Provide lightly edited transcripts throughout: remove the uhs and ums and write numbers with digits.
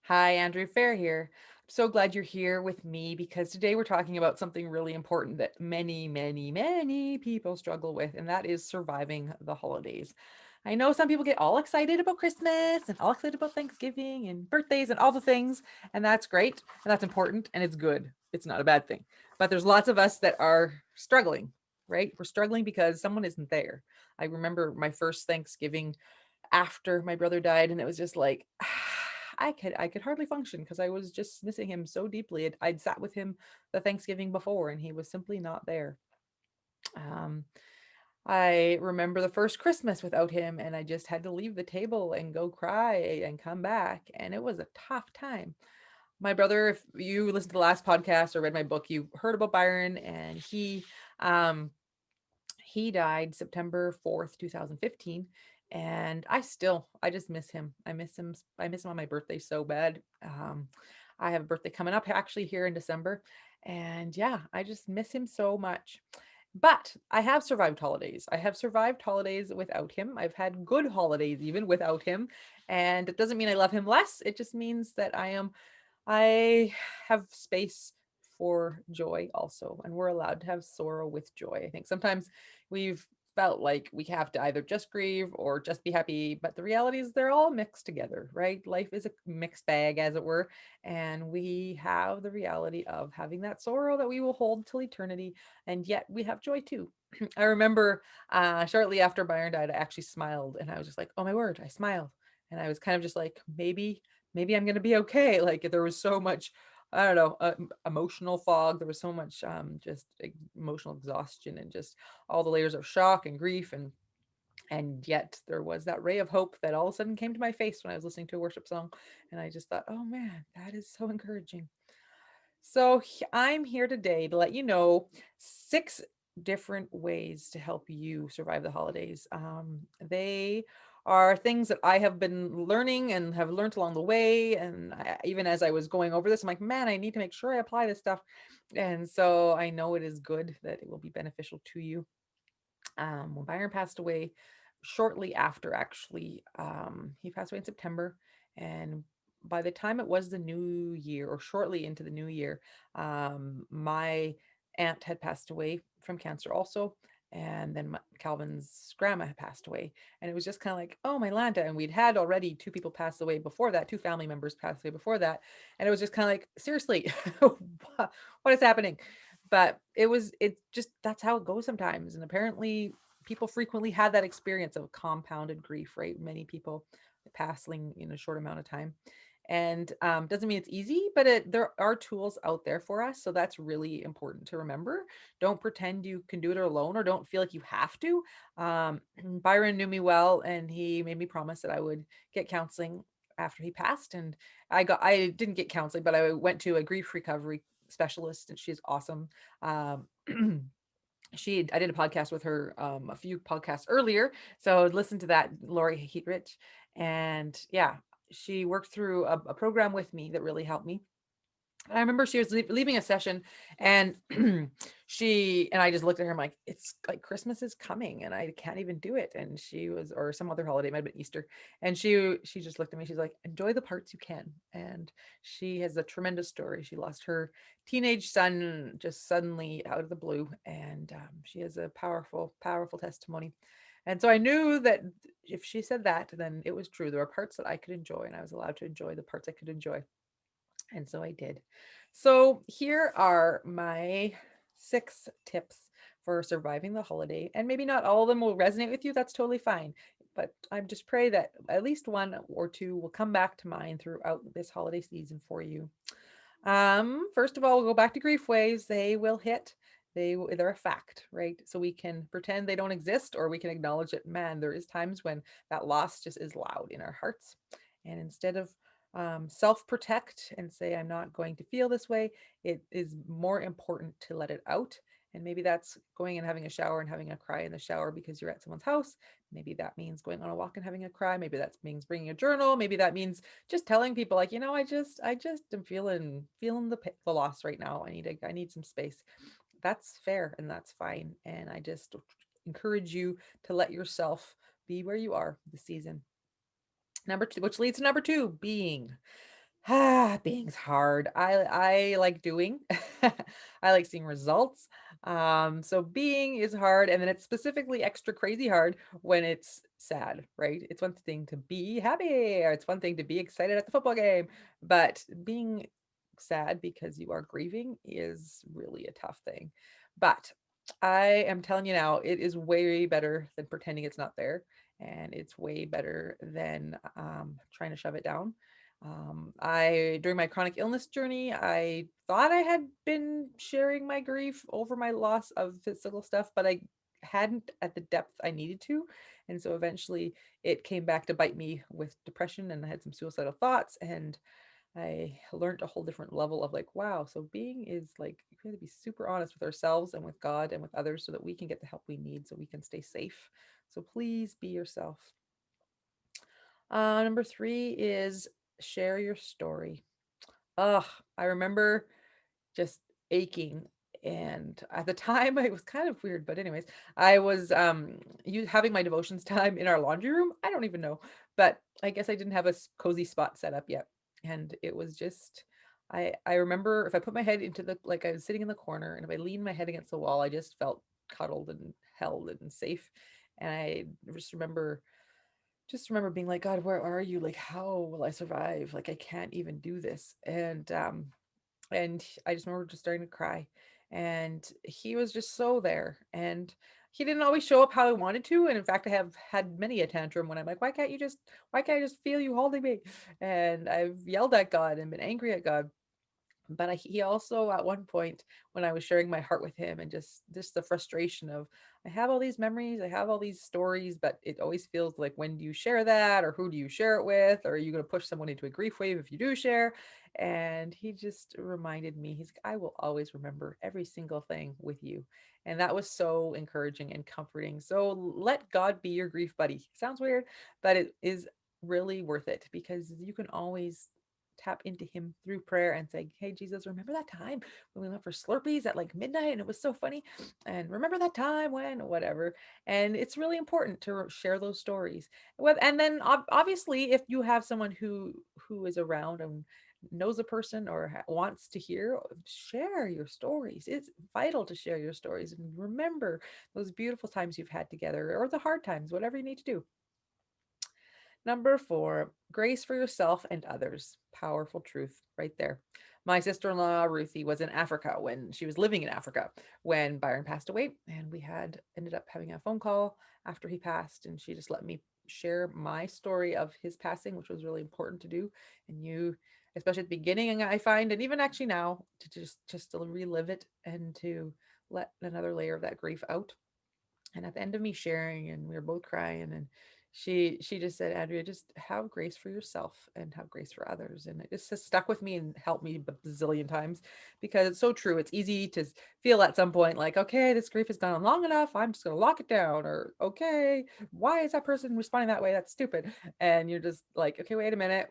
Hi, Andrew Fair here. I'm so glad you're here with me because today we're talking about something really important that many, many, many people struggle with, and that is surviving the holidays. I know some people get all excited about Christmas and all excited about Thanksgiving and birthdays and all the things, and that's great and that's important and it's good. It's not a bad thing. But there's lots of us that are struggling, right? We're struggling because someone isn't there. I remember my first Thanksgiving after my brother died, and it was just like I could hardly function because I was just missing him so deeply. I'd sat with him the Thanksgiving before and he was simply not there. um I remember the first Christmas without him, and I just had to leave the table and go cry and come back, and it was a tough time. My brother, if you listened to the last podcast or read my book, you heard about Byron, and um he died September 4th, 2015. And I just miss him. I miss him on my birthday so bad. I have a birthday coming up actually here in December. And yeah, I just miss him so much. But I have survived holidays. I have survived holidays without him. I've had good holidays even without him. And it doesn't mean I love him less. It just means that I have space for joy also, and we're allowed to have sorrow with joy. I think sometimes we've felt like we have to either just grieve or just be happy, but the reality is they're all mixed together, right? Life is a mixed bag, as it were, and we have the reality of having that sorrow that we will hold till eternity, and yet we have joy too. I remember shortly after Byron died, I actually smiled, and I was just like, "Oh my word, I smiled," and I was kind of just like, maybe I'm gonna be okay. Like there was so much, I don't know, emotional fog. There was so much emotional exhaustion and just all the layers of shock and grief, and yet there was that ray of hope that all of a sudden came to my face when I was listening to a worship song, and I just thought, oh man, that is so encouraging. So I'm here today to let you know six different ways to help you survive the holidays. They are things that I have been learning and have learned along the way. And even as I was going over this, I'm like, man, I need to make sure I apply this stuff. And so I know it is good, that it will be beneficial to you. When Byron passed away, shortly after, actually, he passed away in September. And by the time it was the new year, or shortly into the new year, my aunt had passed away from cancer also. And then Calvin's grandma had passed away. And it was just kind of like, oh, my Lanta. And we'd had already two people pass away before that, two family members passed away before that. And it was just kind of like, seriously, what is happening? But it just, that's how it goes sometimes. And apparently people frequently had that experience of compounded grief, right? Many people passing in a short amount of time. And doesn't mean it's easy, but there are tools out there for us. So that's really important to remember. Don't pretend you can do it alone, or don't feel like you have to. Byron knew me well, and he made me promise that I would get counseling after he passed. And I didn't get counseling, but I went to a grief recovery specialist, and she's awesome. Um, I did a podcast with her a few podcasts earlier, so listen to that, Lori Heatrich. And yeah, she worked through a program with me that really helped me. I remember she was leaving a session, and I just looked at her. I'm like, it's like Christmas is coming, and I can't even do it. And she was, or some other holiday, it might have been Easter. And she just looked at me. She's like, enjoy the parts you can. And she has a tremendous story. She lost her teenage son just suddenly out of the blue, and she has a powerful, powerful testimony. And so I knew that if she said that, then it was true. There were parts that I could enjoy, and I was allowed to enjoy the parts I could enjoy. And so I did. So here are my six tips for surviving the holiday. And maybe not all of them will resonate with you. That's totally fine. But I just pray that at least one or two will come back to mind throughout this holiday season for you. First of all, we'll go back to grief waves. They will hit. They're a fact, right? So we can pretend they don't exist, or we can acknowledge that, man, there is times when that loss just is loud in our hearts. And instead of self protect and say, I'm not going to feel this way, it is more important to let it out. And maybe that's going and having a shower and having a cry in the shower because you're at someone's house. Maybe that means going on a walk and having a cry. Maybe that means bringing a journal. Maybe that means just telling people, like, I just am feeling the loss right now. I need some space. That's fair and that's fine. And I just encourage you to let yourself be where you are this season. Number two, which leads to number two, being. Being's hard. I like doing. I like seeing results. So being is hard, and then it's specifically extra crazy hard when it's sad, right? It's one thing to be happy, or it's one thing to be excited at the football game, but being sad because you are grieving is really a tough thing. But I am telling you now, it is way better than pretending it's not there, and it's way better than trying to shove it down. I during my chronic illness journey, I thought I had been sharing my grief over my loss of physical stuff, but I hadn't at the depth I needed to. And so eventually it came back to bite me with depression, and I had some suicidal thoughts, and I learned a whole different level of like, wow, so being is like we have to be super honest with ourselves and with God and with others so that we can get the help we need so we can stay safe. So please be yourself. Number three is share your story. Ugh, I remember just aching. And at the time, it was kind of weird, but anyways, I was you having my devotions time in our laundry room. I don't even know, but I guess I didn't have a cozy spot set up yet, and it was just. I remember if I put my head into the like I was sitting in the corner, and if I leaned my head against the wall, I just felt cuddled and held and safe. And I just remember being like, God, where are you? Like, how will I survive? Like, I can't even do this. And I just remember just starting to cry. And he was just so there. And he didn't always show up how I wanted to. And in fact, I have had many a tantrum when I'm like, why can't I just feel you holding me? And I've yelled at God and been angry at God. But he also at one point when I was sharing my heart with him and just the frustration of I have all these memories, I have all these stories, but it always feels like when do you share that or who do you share it with, or are you going to push someone into a grief wave if you do share? And he just reminded me, he's like, I will always remember every single thing with you. And that was so encouraging and comforting. So let God be your grief buddy. Sounds weird, but it is really worth it because you can always tap into him through prayer and say, hey, Jesus, remember that time when we went for Slurpees at like midnight and it was so funny? And remember that time when whatever. And it's really important to share those stories. And then obviously, if you have someone who is around and knows a person or wants to hear, share your stories. It's vital to share your stories and remember those beautiful times you've had together or the hard times, whatever you need to do. Number four, grace for yourself and others. Powerful truth right there. My sister in law, Ruthie, was in Africa when she was living in Africa when Byron passed away. And we had ended up having a phone call after he passed. And she just let me share my story of his passing, which was really important to do. And you, especially at the beginning, I find, and even actually now, to just to relive it and to let another layer of that grief out. And at the end of me sharing, and we were both crying, and she just said, Andrea, just have grace for yourself and have grace for others. And it just has stuck with me and helped me a bazillion times because it's so true. It's easy to feel at some point like, okay, this grief has gone on long enough. I'm just going to lock it down. Or, okay, why is that person responding that way? That's stupid. And you're just like, okay, wait a minute.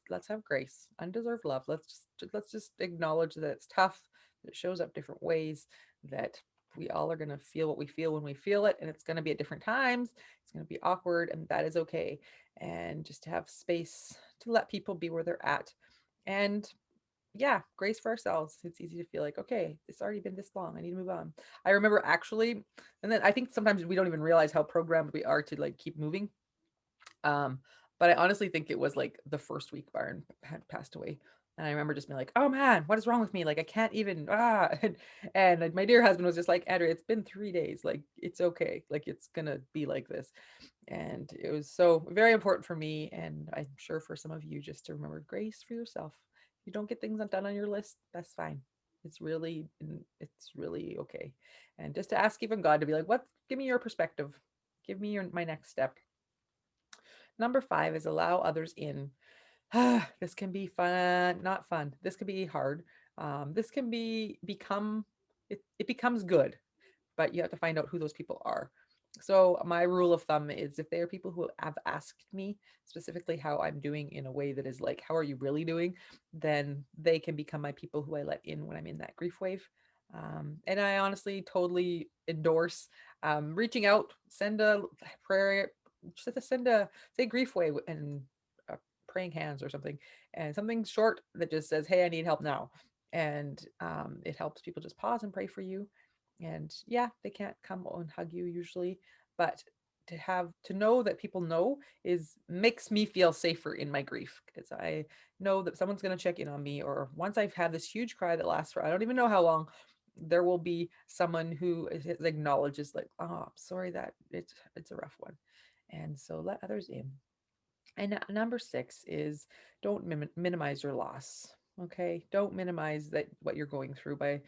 Let's have grace, undeserved love. Let's just acknowledge that it's tough. That it shows up different ways. That we all are going to feel what we feel when we feel it, and it's going to be at different times. It's going to be awkward, and that is okay. And just to have space to let people be where they're at. And yeah, grace for ourselves. It's easy to feel like, okay, it's already been this long. I need to move on. I remember actually, and then I think sometimes we don't even realize how programmed we are to like keep moving. Um, but I honestly think it was like the first week Byron had passed away. And I remember just being like, oh man, what is wrong with me? Like, I can't even, and my dear husband was just like, Andrea, it's been 3 days. Like, it's okay. Like, it's going to be like this. And it was so very important for me. And I'm sure for some of you, just to remember grace for yourself. If you don't get things done on your list, that's fine. It's really okay. And just to ask even God to be like, what, give me your perspective. Give me my next step. Number five is allow others in. This can be fun, not fun. This can be hard. This can become it becomes good, but you have to find out who those people are. So my rule of thumb is if they are people who have asked me specifically how I'm doing in a way that is like, how are you really doing? Then they can become my people who I let in when I'm in that grief wave. And I honestly totally endorse reaching out, send a prayer, send a say grief wave and praying hands or something, and something short that just says, "Hey, I need help now." And it helps people just pause and pray for you. And yeah, they can't come and hug you usually, but to know that people know is makes me feel safer in my grief, because I know that someone's going to check in on me, or once I've had this huge cry that lasts for I don't even know how long, there will be someone who acknowledges like, oh, I'm sorry that it's a rough one. And so let others in. And number six is don't minimize your loss. Okay, don't minimize that what you're going through by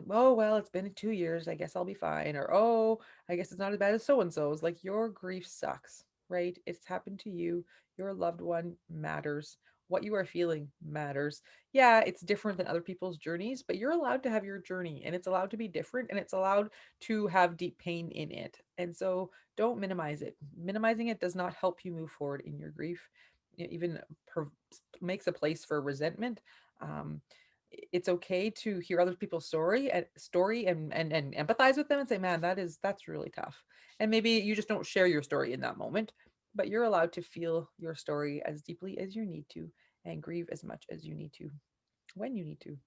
oh well, it's been 2 years. I guess I'll be fine. Or oh, I guess it's not as bad as so and so's. Like your grief sucks, right? It's happened to you. Your loved one matters. What you are feeling matters. Yeah, it's different than other people's journeys, but you're allowed to have your journey, and it's allowed to be different, and it's allowed to have deep pain in it. And so don't minimize it. Minimizing it does not help you move forward in your grief. It even makes a place for resentment. Um, it's okay to hear other people's story and empathize with them and say, "Man, that's really tough." And maybe you just don't share your story in that moment, but you're allowed to feel your story as deeply as you need to and grieve as much as you need to when you need to.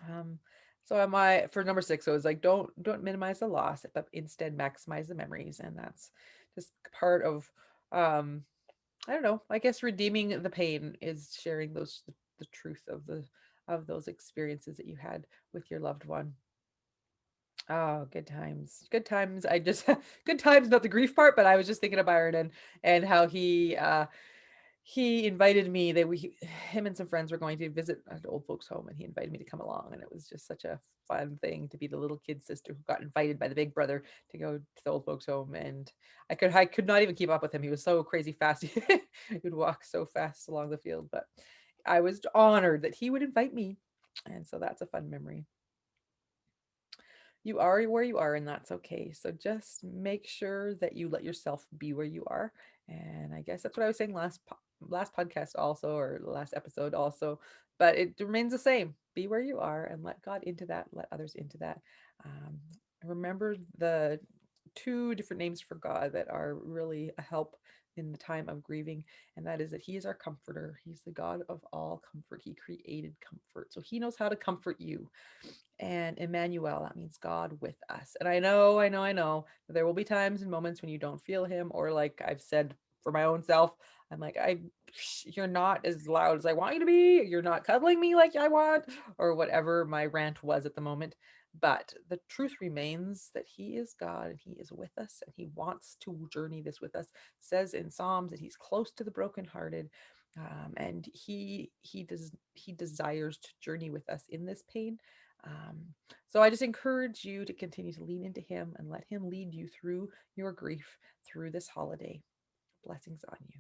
Um, so am I for number six. So it's like don't minimize the loss, but instead maximize the memories, and that's just part of um, I don't know. I guess redeeming the pain is sharing the truth of those experiences that you had with your loved one. Oh, good times. Good times. I just good times, not the grief part, but I was just thinking of Byron and how he invited me. Him and some friends were going to visit an old folks home, and he invited me to come along. And it was just such a fun thing to be the little kid sister who got invited by the big brother to go to the old folks home. And I could not even keep up with him. He was so crazy fast. He would walk so fast along the field. But I was honored that he would invite me, and so that's a fun memory. You are where you are, and that's okay. So just make sure that you let yourself be where you are. And I guess that's what I was saying last podcast also, or the last episode also, but it remains the same. Be where you are and let God into that, let others into that. Um, remember the two different names for God that are really a help in the time of grieving, and that is that He is our comforter. He's the God of all comfort. He created comfort, so He knows how to comfort you. And Emmanuel, that means God with us. And I know that there will be times and moments when you don't feel him, or like I've said for my own self, I'm like, you're not as loud as I want you to be. You're not cuddling me like I want, or whatever my rant was at the moment. But the truth remains that he is God and he is with us and he wants to journey this with us. It says in Psalms that he's close to the brokenhearted. And he desires to journey with us in this pain. um, so I just encourage you to continue to lean into him and let him lead you through your grief through this holiday. Blessings on you.